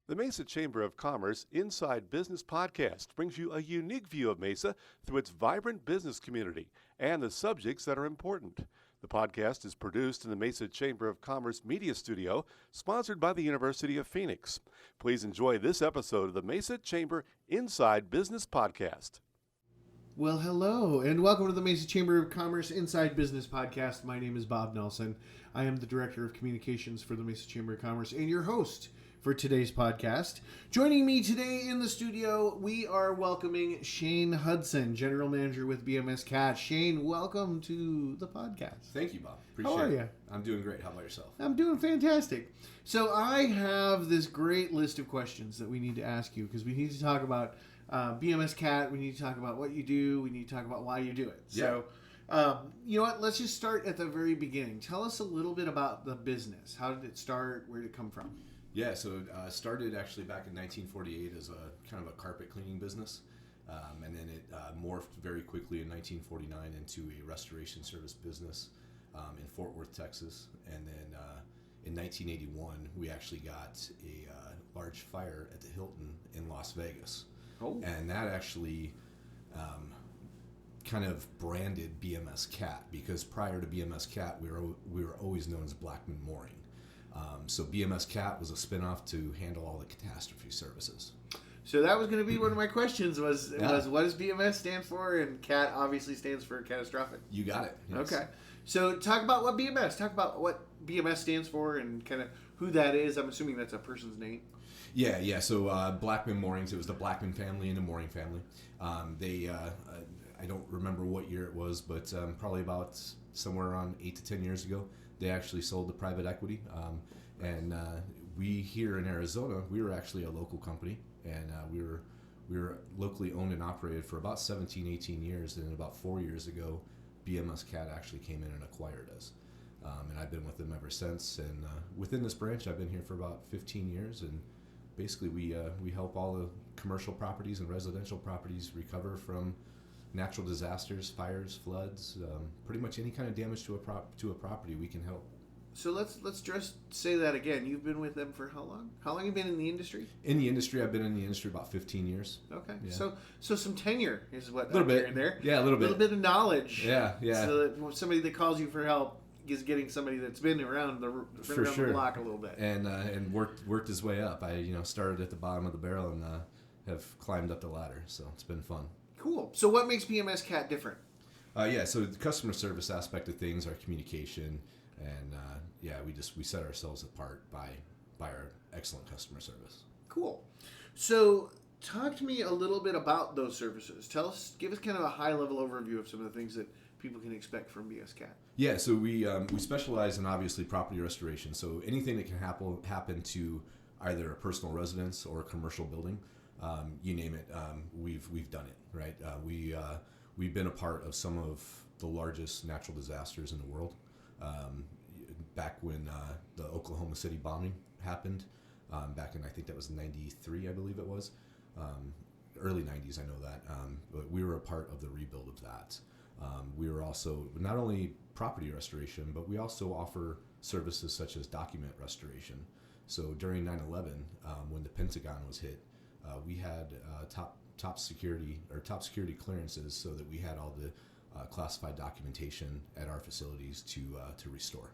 The Mesa Chamber of Commerce Inside Business podcast brings you a unique view of Mesa through its vibrant business community and the subjects that are important. The podcast is produced in the Mesa Chamber of Commerce Media Studio, sponsored by the University of Phoenix. Please enjoy this episode of the Mesa Chamber Inside Business podcast. Well, hello, and welcome to the Mesa Chamber of Commerce Inside Business Podcast. My name is Bob Nelson. I am the Director of Communications for the Mesa Chamber of Commerce and your host for today's podcast. Joining me today in the studio, we are welcoming Shane Hudson, General Manager with BMS Cat. Shane, welcome to the podcast. Thank you, Bob. Appreciate it. How are you? I'm doing great. How about yourself? I'm doing fantastic. So I have this great list of questions that we need to ask you because we need to talk about BMS Cat. We need to talk about what you do. We need to talk about why you do it. Yeah. So, you know what? Let's just start at the very beginning. Tell us a little bit about the business. How did it start? Where did it come from? Yeah, so it started actually back in 1948 as a kind of a carpet cleaning business. And then it morphed very quickly in 1949 into a restoration service business in Fort Worth, Texas. And then in 1981, we actually got a large fire at the Hilton in Las Vegas. Oh. And that actually kind of branded BMS Cat, because prior to BMS Cat, we were always known as Blackman Mooring. So BMS Cat was a spinoff to handle all the catastrophe services. So that was going to be one of my questions was what does BMS stand for? And CAT obviously stands for catastrophic. You got it. Yes. Okay. So talk about what BMS stands for and kind of who that is. I'm assuming that's a person's name. Yeah. So Blackman Moorings, it was the Blackman family and the Mooring family. I don't remember what year it was, but probably about somewhere around 8 to 10 years ago, they actually sold to private equity. And we here in Arizona, we were actually a local company, and we were locally owned and operated for about 17, 18 years. And about 4 years ago, BMS Cat actually came in and acquired us. And I've been with them ever since. And within this branch, I've been here for about 15 years. And basically, we help all the commercial properties and residential properties recover from natural disasters, fires, floods, pretty much any kind of damage to a property we can help. So let's just say that again. You've been with them for how long? How long have you been in the industry? In the industry, I've been in the industry about 15 years. Okay. Yeah. So some tenure is what a little bit in there. Yeah, a little bit. A little bit of knowledge. Yeah. So that somebody that calls you for help is getting somebody that's been around the block a little bit. And worked his way up. I started at the bottom of the barrel and have climbed up the ladder. So it's been fun. Cool. So what makes BMS Cat different? So the customer service aspect of things, our communication, and we set ourselves apart by our excellent customer service. Cool. So talk to me a little bit about those services. Give us kind of a high level overview of some of the things that people can expect from BMS Cat. Yeah, so we specialize in obviously property restoration. So anything that can happen to either a personal residence or a commercial building, you name it, we've done it, right? We've been a part of some of the largest natural disasters in the world. Back when the Oklahoma City bombing happened, back in, I think that was 93, I believe it was. Early 90s, I know that. But we were a part of the rebuild of that. We were also not only property restoration, but we also offer services such as document restoration. So during 9/11, when the Pentagon was hit, we had top security clearances, so that we had all the classified documentation at our facilities to restore.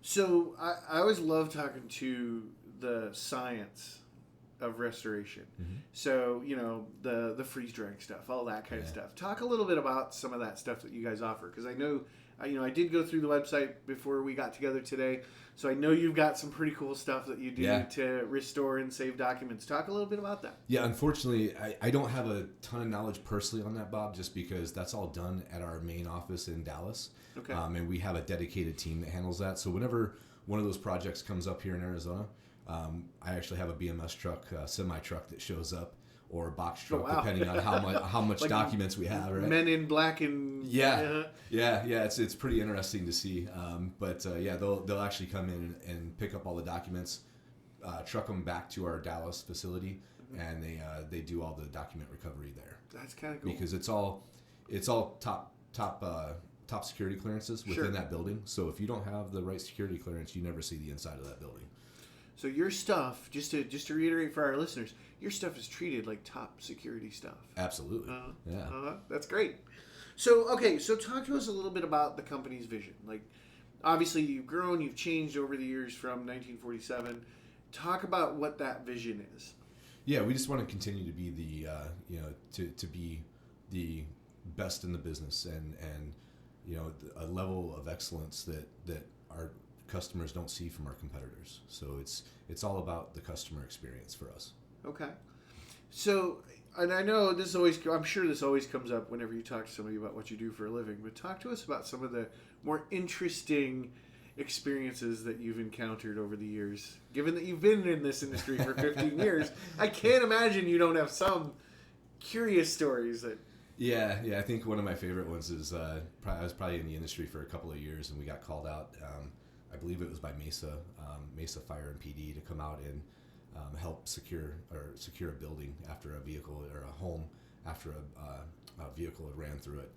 So I always love talking to the science of restoration. Mm-hmm. So, the freeze drying stuff, all that kind of stuff. Talk a little bit about some of that stuff that you guys offer, because I know, I did go through the website before we got together today, so I know you've got some pretty cool stuff that you do to restore and save documents. Talk a little bit about that. Yeah, unfortunately, I don't have a ton of knowledge personally on that, Bob, just because that's all done at our main office in Dallas. Okay. And we have a dedicated team that handles that. So whenever one of those projects comes up here in Arizona, I actually have a BMS truck, semi truck that shows up, or a box truck, depending on how much like documents we have. Right? Men in black and yeah. It's pretty interesting to see. They'll actually come in and pick up all the documents, truck them back to our Dallas facility, and they do all the document recovery there. That's kind of cool because it's all top security clearances within that building. So if you don't have the right security clearance, you never see the inside of that building. So your stuff, just to reiterate for our listeners, your stuff is treated like top security stuff. Absolutely. That's great. So, okay, so talk to us a little bit about the company's vision. Like, obviously, you've grown, you've changed over the years from 1947. Talk about what that vision is. Yeah, we just want to continue to be to be the best in the business and a level of excellence that our customers don't see from our competitors. So it's all about the customer experience for us. Okay. So, and I know I'm sure this always comes up whenever you talk to somebody about what you do for a living, but talk to us about some of the more interesting experiences that you've encountered over the years. Given that you've been in this industry for 15 years, I can't imagine you don't have some curious stories that... Yeah. I think one of my favorite ones is I was probably in the industry for a couple of years, and we got called out. I believe it was by Mesa Fire and PD to come out and help secure a building after a vehicle or a home after a vehicle had ran through it.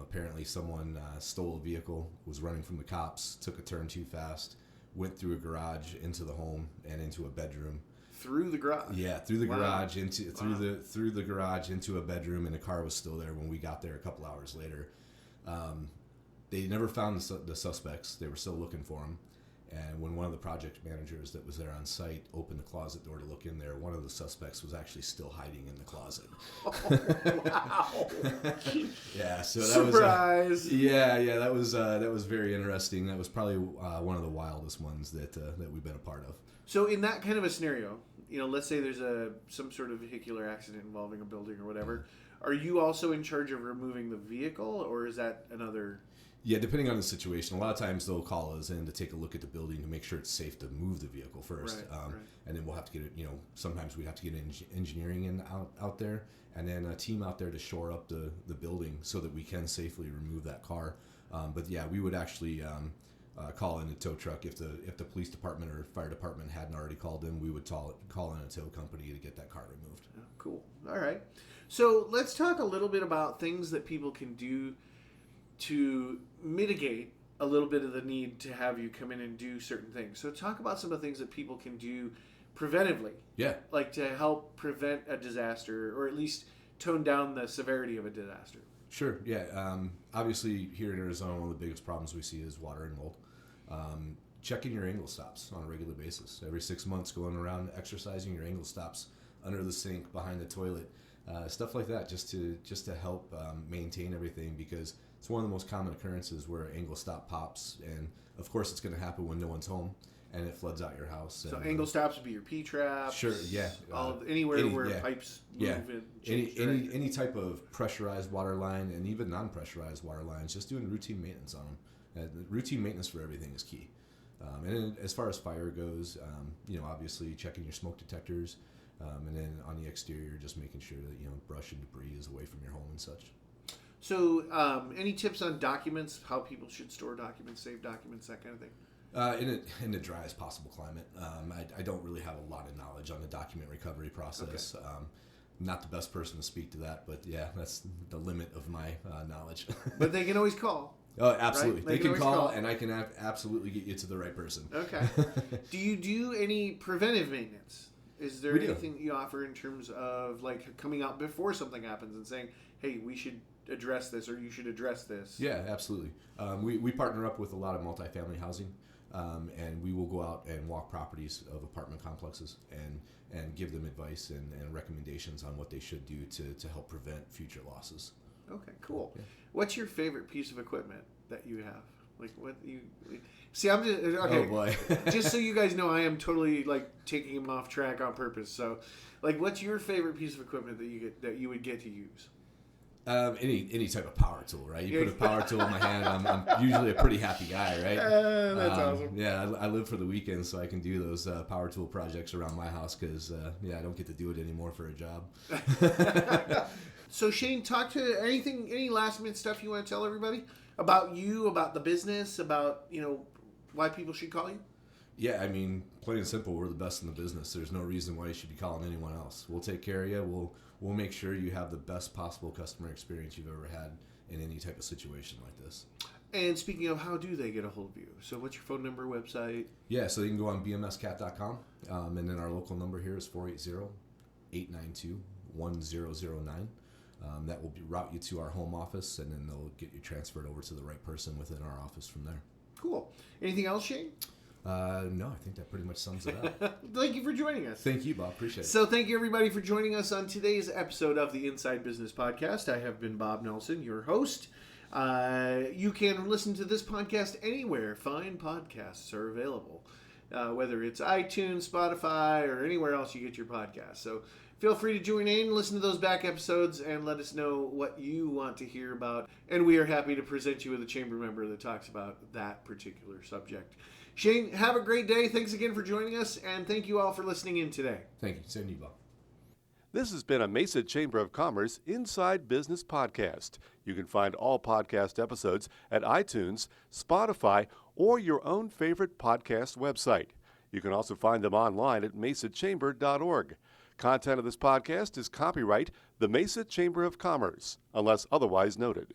Apparently, someone stole a vehicle, was running from the cops, took a turn too fast, went through a garage into the home and into a bedroom. Through the garage. Yeah, through the garage through the garage into a bedroom, and the car was still there when we got there a couple hours later. They never found the suspects. They were still looking for them. And when one of the project managers that was there on site opened the closet door to look in there, one of the suspects was actually still hiding in the closet. Oh, wow. Yeah, so that surprise. That was very interesting. That was probably one of the wildest ones that we've been a part of. So in that kind of a scenario, let's say there's some sort of vehicular accident involving a building or whatever. Are you also in charge of removing the vehicle, or is that another... Yeah, depending on the situation. A lot of times they'll call us in to take a look at the building to make sure it's safe to move the vehicle first. Right. And then we'll have to get it, sometimes we have to get engineering in out there, and then a team out there to shore up the building so that we can safely remove that car. But yeah, we would actually call in a tow truck. If the police department or fire department hadn't already called in, we would call in a tow company to get that car removed. Oh, cool. All right. So let's talk a little bit about things that people can do to mitigate a little bit of the need to have you come in and do certain things. So talk about some of the things that people can do preventively. Yeah. Like to help prevent a disaster, or at least tone down the severity of a disaster. Sure, yeah. Obviously, here in Arizona, one of the biggest problems we see is water and mold. Checking your angle stops on a regular basis. Every 6 months, going around exercising your angle stops under the sink, behind the toilet, stuff like that, just to help maintain everything, because it's one of the most common occurrences where angle stop pops, and of course it's going to happen when no one's home and it floods out your house. So and, angle stops would be your P-traps. Sure, yeah. Anywhere where pipes move. Yeah. Any type of pressurized water line, and even non-pressurized water lines, just doing routine maintenance on them. Routine maintenance for everything is key. And then as far as fire goes, obviously checking your smoke detectors, and then on the exterior, just making sure that brush and debris is away from your home and such. So, any tips on documents? How people should store documents, save documents, that kind of thing? In the driest possible climate. I don't really have a lot of knowledge on the document recovery process. Okay. Not the best person to speak to that, but yeah, that's the limit of my knowledge. But they can always call. Oh, absolutely. Right? They can call, and I can absolutely get you to the right person. Okay. Do you do any preventive maintenance? Is there anything that you offer in terms of like coming out before something happens and saying, hey, we should address this, or you should address this? Yeah, absolutely. We partner up with a lot of multifamily housing, and we will go out and walk properties of apartment complexes and give them advice and recommendations on what they should do to help prevent future losses. Okay, cool. Yeah. What's your favorite piece of equipment that you have? Like what you see? I'm just okay. Oh boy! Just so you guys know, I am totally like taking him off track on purpose. So, like, what's your favorite piece of equipment that you would get to use? Any type of power tool, right? You put a power tool in my hand, I'm usually a pretty happy guy, right? That's awesome. Yeah, I live for the weekends, so I can do those power tool projects around my house because, I don't get to do it anymore for a job. So Shane, talk to any last minute stuff you want to tell everybody about you, about the business, about why people should call you. Yeah, I mean, plain and simple, we're the best in the business. There's no reason why you should be calling anyone else. We'll take care of you. We'll make sure you have the best possible customer experience you've ever had in any type of situation like this. And speaking of, how do they get a hold of you? So what's your phone number, website? Yeah, so you can go on bmscat.com, and then our local number here is 480-892-1009. That will route you to our home office, and then they'll get you transferred over to the right person within our office from there. Cool. Anything else, Shane? No, I think that pretty much sums it up. Thank you for joining us. Thank you, Bob. Appreciate it. So thank you, everybody, for joining us on today's episode of the Inside Business Podcast. I have been Bob Nelson, your host. You can listen to this podcast anywhere fine podcasts are available, whether it's iTunes, Spotify, or anywhere else you get your podcasts. So feel free to join in, listen to those back episodes, and let us know what you want to hear about. And we are happy to present you with a chamber member that talks about that particular subject. Shane, have a great day. Thanks again for joining us, and thank you all for listening in today. Thank you. Same to you, Bob. This has been a Mesa Chamber of Commerce Inside Business Podcast. You can find all podcast episodes at iTunes, Spotify, or your own favorite podcast website. You can also find them online at mesachamber.org. Content of this podcast is copyright the Mesa Chamber of Commerce, unless otherwise noted.